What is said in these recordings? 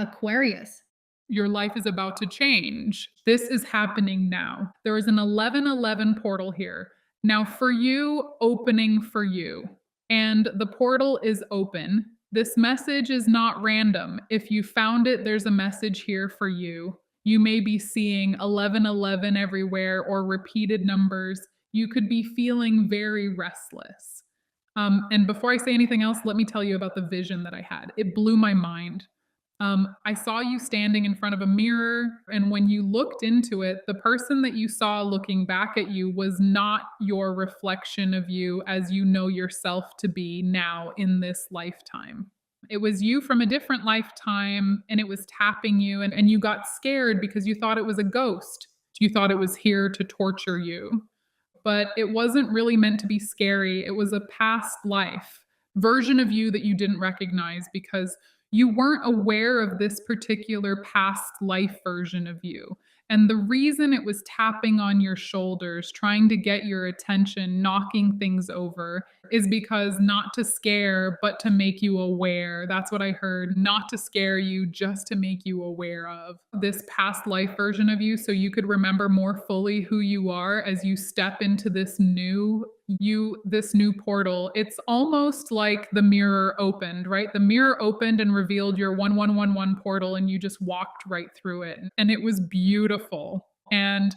Aquarius. Your life is about to change. This is happening now. There is an 1111 portal here. Now, for you, opening for you. And the portal is open. This message is not random. If you found it, there's a message here for you. You may be seeing 1111 everywhere or repeated numbers. You could be feeling very restless. And before I say anything else, let me tell you about the vision that I had. It blew my mind. I saw you standing in front of a mirror, and when you looked into it, the person that you saw looking back at you was not your reflection of you as you know yourself to be now in this lifetime. It was you from a different lifetime, and it was tapping you, and you got scared because you thought it was a ghost. You thought it was here to torture you. But it wasn't really meant to be scary. It was a past life version of you that you didn't recognize because you weren't aware of this particular past life version of you. And the reason it was tapping on your shoulders, trying to get your attention, knocking things over, is because not to scare, but to make you aware. That's what I heard. Not to scare you, just to make you aware of this past life version of you so you could remember more fully who you are as you step into this new portal. It's almost like the mirror opened, right? The mirror opened and revealed your 1111 portal, and you just walked right through it. And it was beautiful. And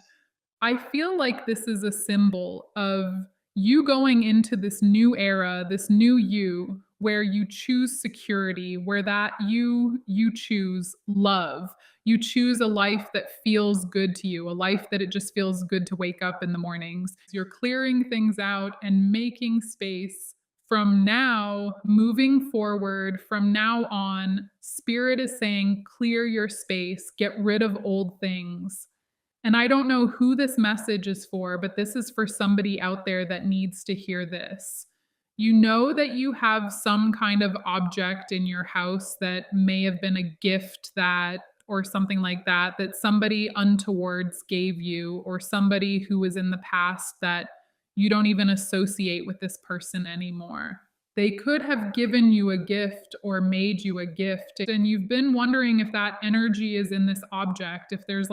I feel like this is a symbol of you going into this new era, this new you, where you choose security, where that you choose love. You choose a life that feels good to you, a life that it just feels good to wake up in the mornings. You're clearing things out and making space from now, moving forward, from now on. Spirit is saying, clear your space, get rid of old things. And I don't know who this message is for, but this is for somebody out there that needs to hear this. You know that you have some kind of object in your house that may have been a gift that, or something like that, that somebody untowards gave you, or somebody who was in the past that you don't even associate with this person anymore. They could have given you a gift or made you a gift, and you've been wondering if that energy is in this object, if there's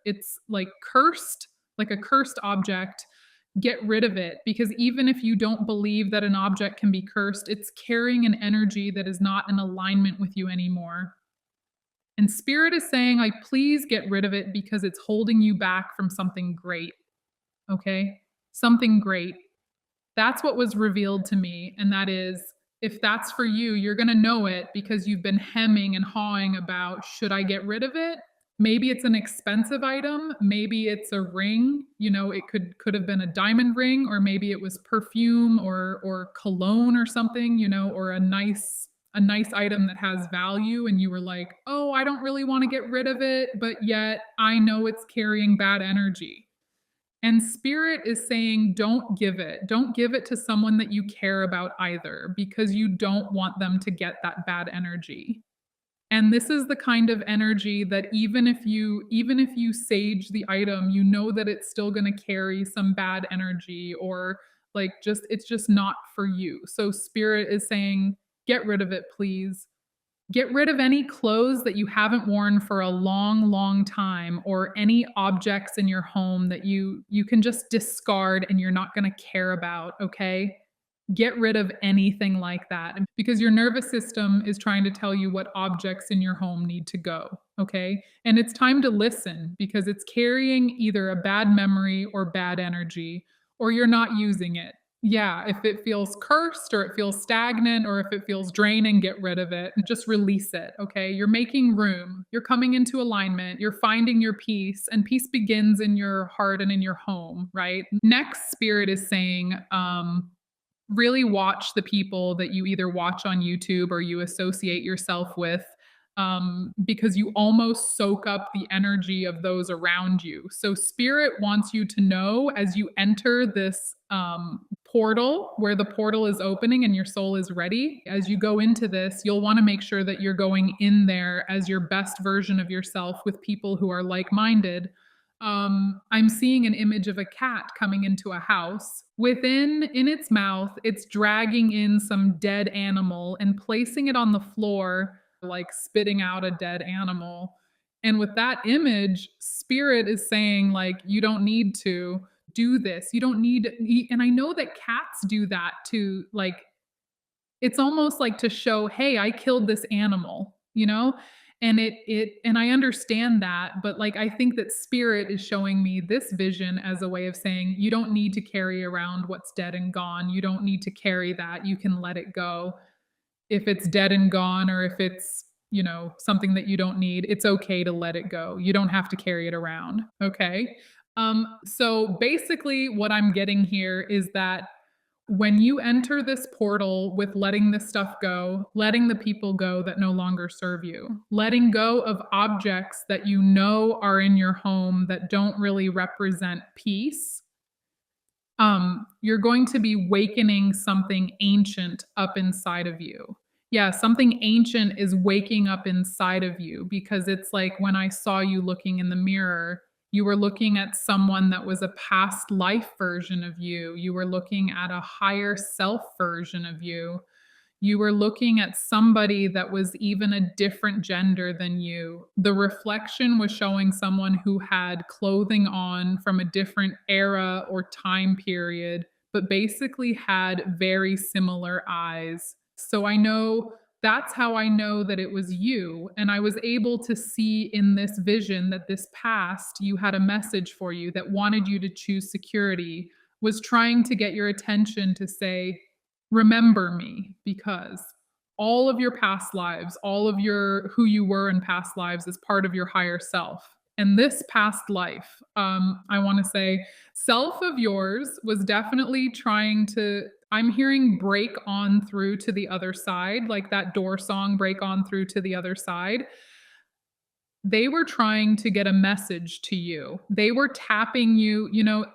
it's like cursed, like a cursed object. Get rid of it, because even if you don't believe that an object can be cursed, it's carrying an energy that is not in alignment with you anymore. And Spirit is saying, like, please get rid of it because it's holding you back from something great. Okay? Something great. That's what was revealed to me, and that is, if that's for you, you're gonna know it because you've been hemming and hawing about, "Should I get rid of it?" Maybe it's an expensive item, maybe it's a ring, it could have been a diamond ring, or maybe it was perfume or cologne or something, or a nice item that has value, and you were like, "Oh, I don't really wanna get rid of it, but yet I know it's carrying bad energy." And Spirit is saying, don't give it. Don't give it to someone that you care about either, because you don't want them to get that bad energy. And this is the kind of energy that even if you sage the item, you know that it's still going to carry some bad energy, or like, just it's just not for you. So Spirit is saying, get rid of it, please. Get rid of any clothes that you haven't worn for a long, long time, or any objects in your home that you can just discard and you're not gonna care about, okay? Get rid of anything like that, because your nervous system is trying to tell you what objects in your home need to go, okay? And it's time to listen, because it's carrying either a bad memory or bad energy, or you're not using it. Yeah, if it feels cursed or it feels stagnant or if it feels draining, get rid of it and just release it, okay? You're making room. You're coming into alignment. You're finding your peace, and peace begins in your heart and in your home, right? Next, Spirit is saying, really watch the people that you either watch on YouTube or you associate yourself with, because you almost soak up the energy of those around you. So, Spirit wants you to know, as you enter this portal, where the portal is opening and your soul is ready, as you go into this, you'll want to make sure that you're going in there as your best version of yourself with people who are like minded. I'm seeing an image of a cat coming into a house. In its mouth, it's dragging in some dead animal and placing it on the floor like spitting out a dead animal. And with that image, spirit is saying, like, you don't need to do this. You don't need to eat. And I know that cats do that too. Like, it's almost like to show, "Hey, I killed this animal," you know? And I understand that, but, like, I think that spirit is showing me this vision as a way of saying, "You don't need to carry around what's dead and gone. You don't need to carry that. You can let it go." If it's dead and gone or if it's, something that you don't need, it's okay to let it go. You don't have to carry it around, okay? So basically what I'm getting here is that when you enter this portal with letting this stuff go, letting the people go that no longer serve you, letting go of objects that you know are in your home that don't really represent peace, you're going to be wakening something ancient up inside of you. Yeah, something ancient is waking up inside of you because it's like when I saw you looking in the mirror, you were looking at someone that was a past life version of you. You were looking at a higher self version of you. You were looking at somebody that was even a different gender than you. The reflection was showing someone who had clothing on from a different era or time period, but basically had very similar eyes. So I know that's how I know that it was you. And I was able to see in this vision that this past, you had a message for you that wanted you to choose security, was trying to get your attention to say, remember me, because all of your past lives, all of your who you were in past lives is part of your higher self. And this past life, I want to say, self of yours was definitely trying to, I'm hearing break on through to the other side, like that door song, break on through to the other side. They were trying to get a message to you. They were tapping you,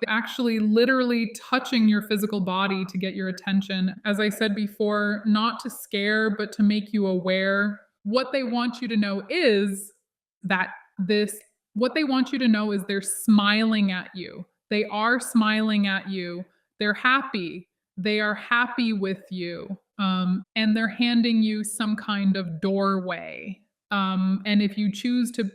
actually literally touching your physical body to get your attention. As I said before, not to scare, but to make you aware. What they want you to know is that this, what they want you to know is they're smiling at you. They are smiling at you. They're happy. They are happy with you. And they're handing you some kind of doorway, and if you choose to,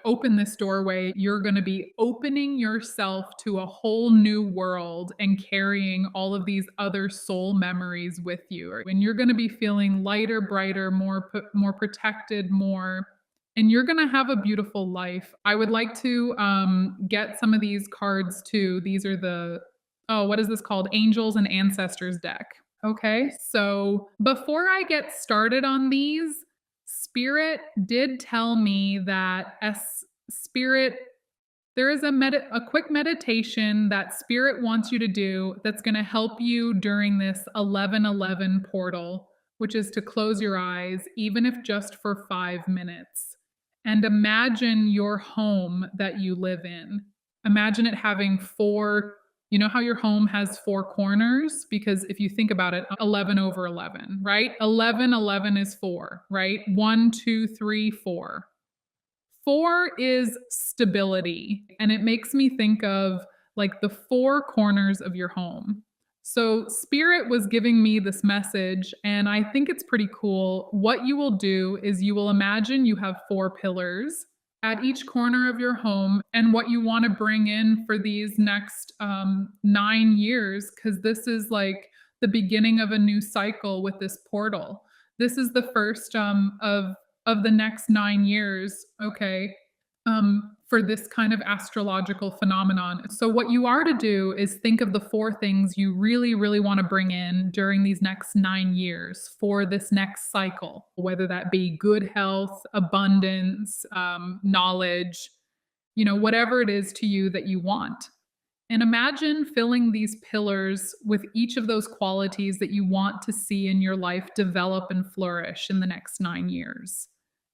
open this doorway, you're going to be opening yourself to a whole new world and carrying all of these other soul memories with you. And you're going to be feeling lighter, brighter, more protected, more. And you're going to have a beautiful life. I would like to get some of these cards too. These are what is this called? Angels and Ancestors deck. Okay, so before I get started on these, Spirit did tell me that as Spirit, there is a quick meditation that Spirit wants you to do that's going to help you during this 1111 portal, which is to close your eyes, even if just for 5 minutes, and imagine your home that you live in. Imagine it having four. You know how your home has four corners? Because if you think about it, 11 over 11, right? 11, 11 is four, right? One, two, three, four. Four is stability, and it makes me think of like the four corners of your home. So, Spirit was giving me this message, and I think it's pretty cool. What you will do is you will imagine you have four pillars at each corner of your home, and what you want to bring in for these next 9 years, because this is like the beginning of a new cycle with this portal. This is the first of the next 9 years, okay, for this kind of astrological phenomenon. So, what you are to do is think of the four things you really, really want to bring in during these next 9 years for this next cycle, whether that be good health, abundance, knowledge, whatever it is to you that you want. And imagine filling these pillars with each of those qualities that you want to see in your life develop and flourish in the next 9 years.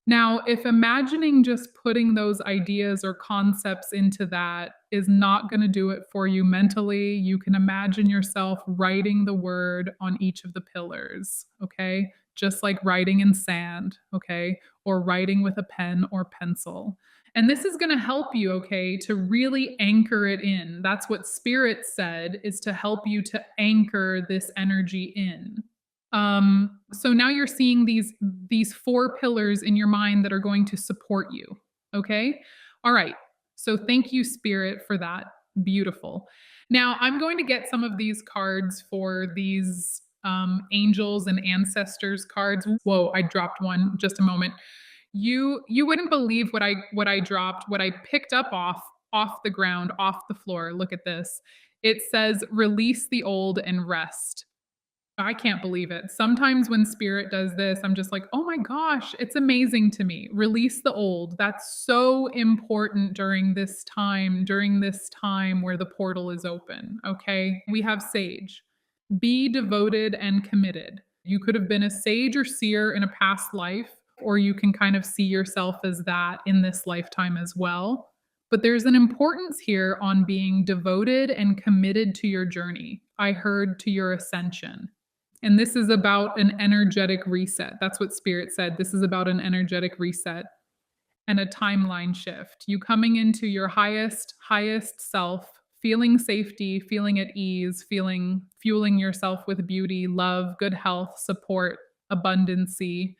Now, if imagining just putting those ideas or concepts into that is not going to do it for you mentally, you can imagine yourself writing the word on each of the pillars, okay? Just like writing in sand, okay? Or writing with a pen or pencil. And this is going to help you, okay, to really anchor it in. That's what Spirit said, is to help you to anchor this energy in. So now you're seeing these four pillars in your mind that are going to support you. Okay. All right. So thank you, Spirit, for that. Beautiful. Now I'm going to get some of these cards for these angels and ancestors cards. Whoa, I dropped one. Just a moment. You wouldn't believe what I dropped, what I picked up off the ground, off the floor. Look at this. It says release the old and rest. I can't believe it. Sometimes when spirit does this, I'm just like, "Oh my gosh, it's amazing to me." Release the old. That's so important during this time where the portal is open, okay? We have sage. Be devoted and committed. You could have been a sage or seer in a past life, or you can kind of see yourself as that in this lifetime as well. But there's an importance here on being devoted and committed to your journey. I heard to your ascension. And this is about an energetic reset. That's what Spirit said. This is about an energetic reset and a timeline shift. You coming into your highest self, feeling safety, feeling at ease, feeling fueling yourself with beauty, love, good health, support, abundancy.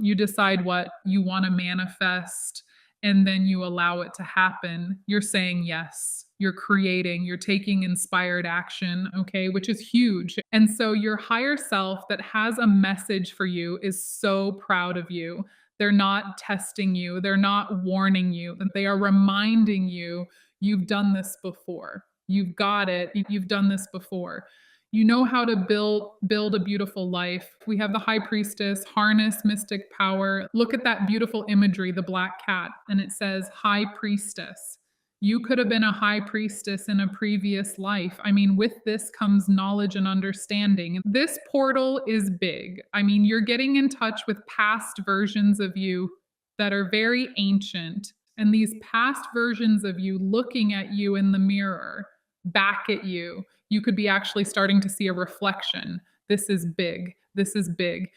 You decide what you want to manifest and then you allow it to happen. You're saying yes. You're creating, you're taking inspired action, okay, which is huge. And so your higher self that has a message for you is so proud of you. They're not testing you, they're not warning you, they are reminding you you've done this before. You've got it. You've done this before. You know how to build a beautiful life. We have the high priestess, harness mystic power. Look at that beautiful imagery, the black cat, and it says high priestess. You could have been a high priestess in a previous life. I mean, with this comes knowledge and understanding. This portal is big. I mean, you're getting in touch with past versions of you that are very ancient. And these past versions of you looking at you in the mirror, back at you, you could be actually starting to see a reflection. This is big. This is big.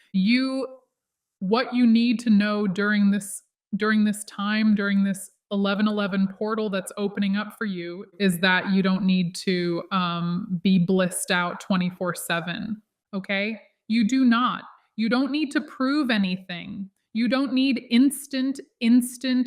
What you need to know during this 1111 portal that's opening up for you is that you don't need to be blissed out 24/7. Okay, you do not. You don't need to prove anything. You don't need instant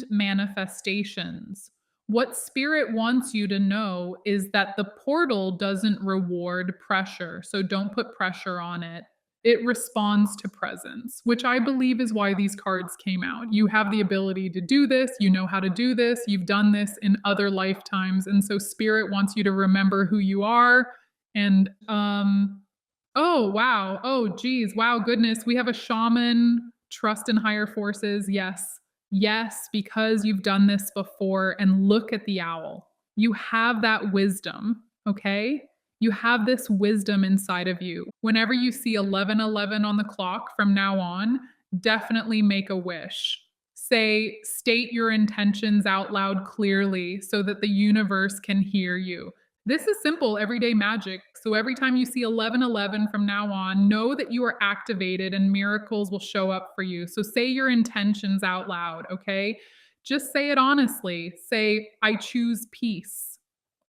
manifestations. What spirit wants you to know is that the portal doesn't reward pressure, so don't put pressure on it. It responds to presence, which I believe is why these cards came out. You have the ability to do this, you know how to do this, you've done this in other lifetimes, and so spirit wants you to remember who you are. And oh wow, oh geez, wow, goodness, we have a shaman, trust in higher forces. Yes, yes, because you've done this before. And look at the owl. You have that wisdom, okay? You have this wisdom inside of you. Whenever you see 11:11 on the clock from now on, definitely make a wish. State your intentions out loud clearly so that the universe can hear you. This is simple everyday magic. So every time you see 11:11 from now on, know that you are activated and miracles will show up for you. So say your intentions out loud, okay? Just say it honestly. Say, I choose peace.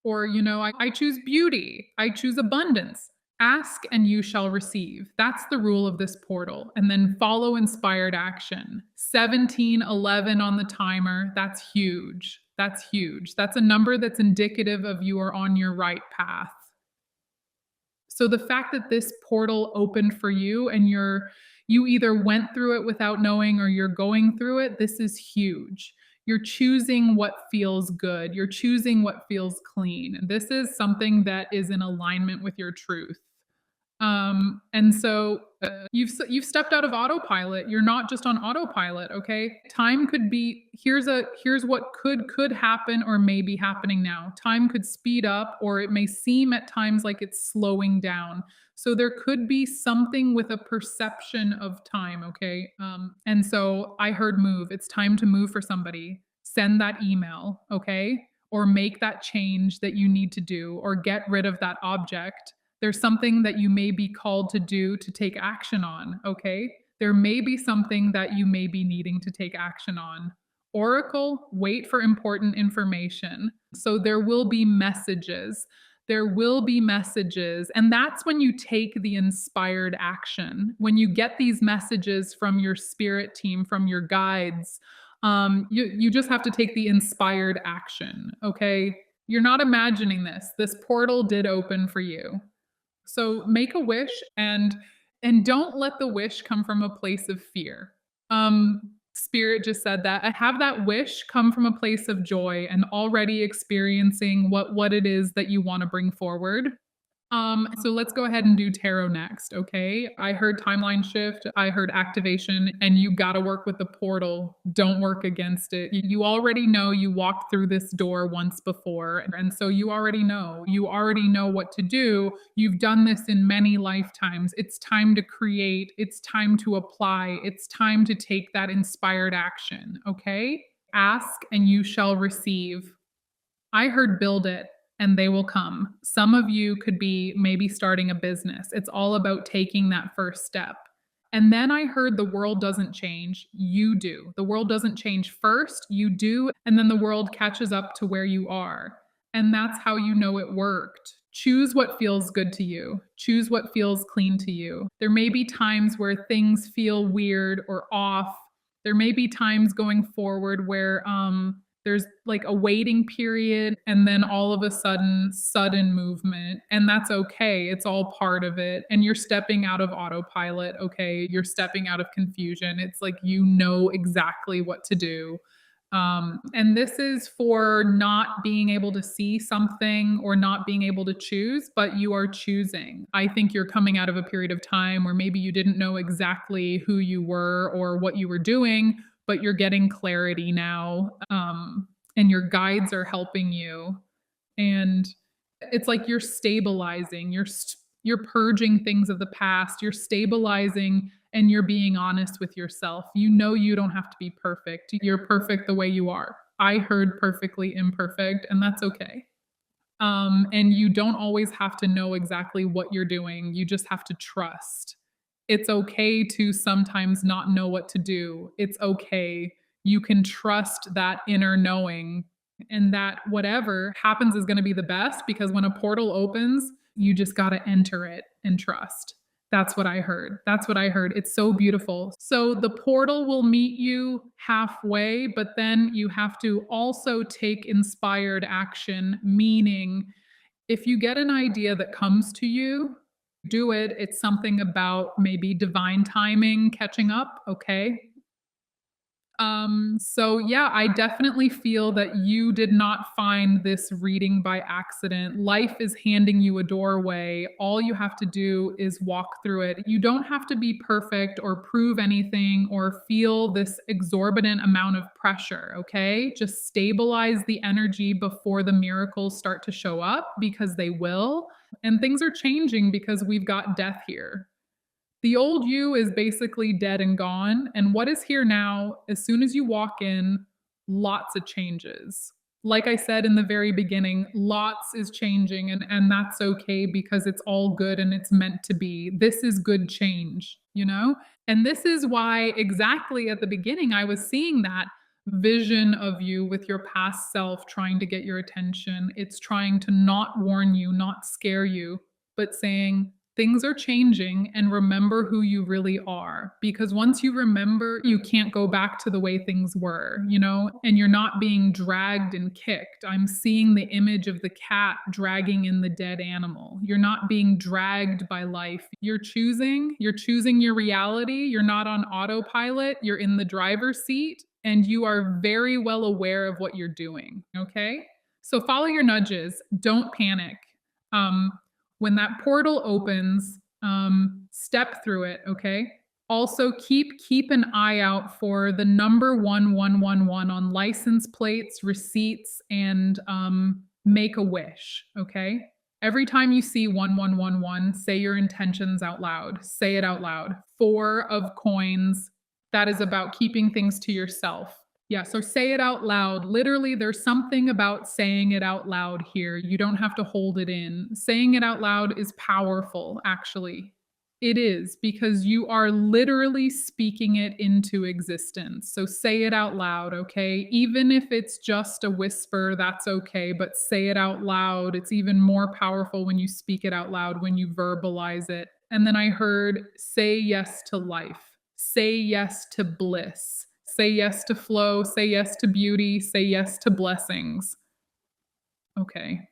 Or, I choose beauty. I choose abundance. Ask and you shall receive. That's the rule of this portal. And then follow inspired action. 1711 on the timer. That's huge. That's huge. That's a number that's indicative of you are on your right path. So the fact that this portal opened for you and you either went through it without knowing or you're going through it, this is huge. You're choosing what feels good. You're choosing what feels clean. And this is something that is in alignment with your truth. And so you've stepped out of autopilot. You're not just on autopilot, okay? Time could be here's what could happen or may be happening now. Time could speed up or it may seem at times like it's slowing down. So there could be something with a perception of time, okay? And so I heard move. It's time to move for somebody. Send that email, okay? Or make that change that you need to do or get rid of that object. There's something that you may be called to do to take action on, okay? There may be something that you may be needing to take action on. Oracle, wait for important information. So there will be messages There will be messages, and that's when you take the inspired action. When you get these messages from your spirit team, from your guides, you just have to take the inspired action, okay? You're not imagining this. This portal did open for you. So make a wish and don't let the wish come from a place of fear. Spirit just said that. I have that wish come from a place of joy and already experiencing what it is that you want to bring forward. So let's go ahead and do tarot next, okay? I heard timeline shift, I heard activation, and you gotta work with the portal. Don't work against it. You already know you walked through this door once before, and so you already know. You already know what to do. You've done this in many lifetimes. It's time to create, it's time to apply, it's time to take that inspired action, okay? Ask and you shall receive. I heard build it and they will come. Some of you could be maybe starting a business. It's all about taking that first step. And then I heard the world doesn't change, you do. The world doesn't change first, you do, and then the world catches up to where you are. And that's how you know it worked. Choose what feels good to you. Choose what feels clean to you. There may be times where things feel weird or off. There may be times going forward where there's like a waiting period and then all of a sudden movement, and that's okay. It's all part of it. And you're stepping out of autopilot, okay? You're stepping out of confusion. It's like you know exactly what to do. And this is for not being able to see something or not being able to choose, but you are choosing. I think you're coming out of a period of time where maybe you didn't know exactly who you were or what you were doing, but you're getting clarity now. And your guides are helping you. And it's like you're stabilizing, you're purging things of the past, you're stabilizing and you're being honest with yourself. You know you don't have to be perfect. You're perfect the way you are. I heard perfectly imperfect, and that's okay. And you don't always have to know exactly what you're doing. You just have to trust. It's okay to sometimes not know what to do. It's okay. You can trust that inner knowing and that whatever happens is going to be the best because when a portal opens, you just got to enter it and trust. That's what I heard. That's what I heard. It's so beautiful. So the portal will meet you halfway, but then you have to also take inspired action, meaning if you get an idea that comes to you, do it. It's something about maybe divine timing catching up, okay? So yeah, I definitely feel that you did not find this reading by accident. Life is handing you a doorway. All you have to do is walk through it. You don't have to be perfect or prove anything or feel this exorbitant amount of pressure, okay? Just stabilize the energy before the miracles start to show up because they will. And things are changing because we've got death here. The old you is basically dead and gone, and what is here now, as soon as you walk in, lots of changes. Like I said in the very beginning, lots is changing, and that's okay because it's all good and it's meant to be. This is good change, you know? And this is why exactly at the beginning I was seeing that vision of you with your past self trying to get your attention. It's trying to not warn you, not scare you, but saying, things are changing and remember who you really are. Because once you remember, you can't go back to the way things were, you know, and you're not being dragged and kicked. I'm seeing the image of the cat dragging in the dead animal. You're not being dragged by life. You're choosing your reality. You're not on autopilot. You're in the driver's seat and you are very well aware of what you're doing. Okay. So follow your nudges. Don't panic. Um, when that portal opens, step through it, okay? Also, keep an eye out for the number 1111 on license plates, receipts, and make a wish, okay? Every time you see 1111, say your intentions out loud. Say it out loud. 4 of coins. That is about keeping things to yourself. Yeah, so say it out loud. Literally, there's something about saying it out loud here. You don't have to hold it in. Saying it out loud is powerful, actually. It is, because you are literally speaking it into existence. So say it out loud, okay? Even if it's just a whisper, that's okay, but say it out loud. It's even more powerful when you speak it out loud, when you verbalize it. And then I heard, say yes to life, say yes to bliss, say yes to flow, say yes to beauty, say yes to blessings. Okay.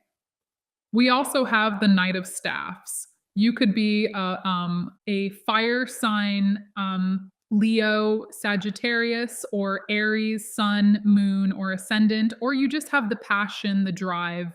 We also have the Knight of Staffs. You could be a fire sign, Leo, Sagittarius, or Aries, Sun, Moon, or Ascendant, or you just have the passion, the drive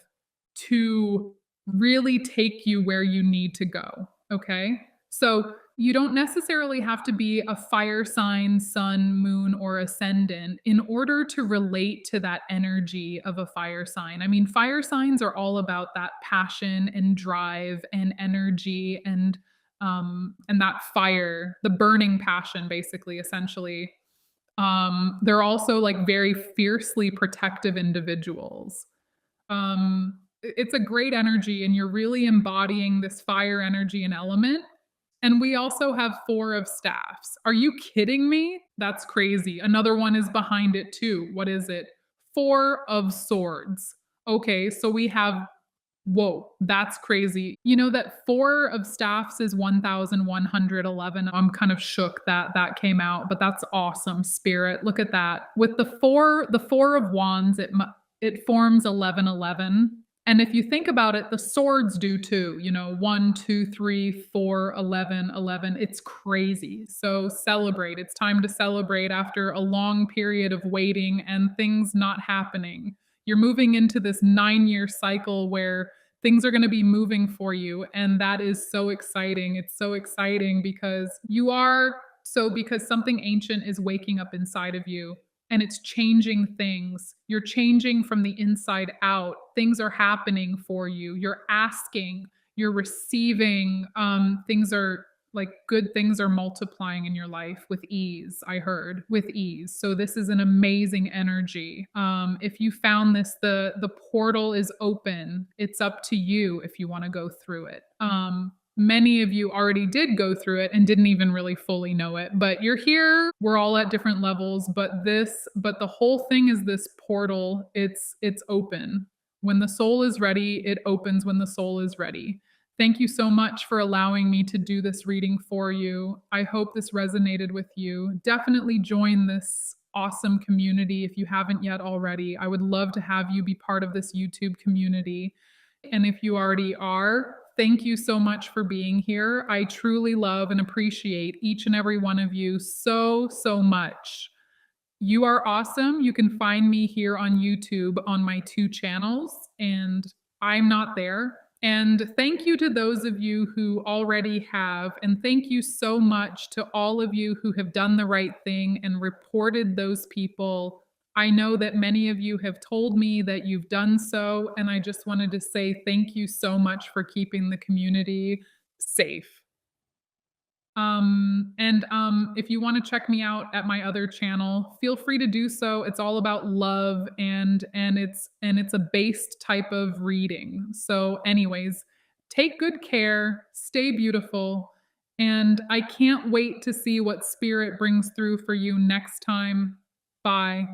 to really take you where you need to go. Okay. So you don't necessarily have to be a fire sign, sun, moon, or ascendant in order to relate to that energy of a fire sign. I mean, fire signs are all about that passion and drive and energy and that fire, the burning passion, basically, essentially. They're also like very fiercely protective individuals. It's a great energy, and you're really embodying this fire energy and element. And we also have 4 of staffs. Are you kidding me? That's crazy. Another one is behind it too. What is it? 4 of swords. Okay, so we have whoa, that's crazy. You know that 4 of staffs is 1,111. I'm kind of shook that that came out, but that's awesome, spirit. Look at that. With the 4 of wands, it forms 1111. And if you think about it, the swords do too. You know, 1, 2, 3, 4, 11, 11. It's crazy. So celebrate. It's time to celebrate after a long period of waiting and things not happening. You're moving into this 9-year cycle where things are going to be moving for you. And that is so exciting. It's so exciting because because something ancient is waking up inside of you and it's changing things. You're changing from the inside out. Things are happening for you. You're asking, you're receiving. Things are like good things are multiplying in your life with ease. I heard with ease. So this is an amazing energy. If you found this, the portal is open. It's up to you if you want to go through it. Many of you already did go through it and didn't even really fully know it, but you're here. We're all at different levels, but the whole thing is this portal. It's open. When the soul is ready, it opens when the soul is ready. Thank you so much for allowing me to do this reading for you. I hope this resonated with you. Definitely join this awesome community if you haven't yet already. I would love to have you be part of this YouTube community. And if you already are, thank you so much for being here. I truly love and appreciate each and every one of you so, so much. You are awesome. You can find me here on YouTube on my 2 channels, and I'm not there. And thank you to those of you who already have, and thank you so much to all of you who have done the right thing and reported those people. I know that many of you have told me that you've done so, and I just wanted to say thank you so much for keeping the community safe. If you want to check me out at my other channel, feel free to do so. It's all about love and it's a based type of reading. So anyways, take good care, stay beautiful, and I can't wait to see what spirit brings through for you next time. Bye.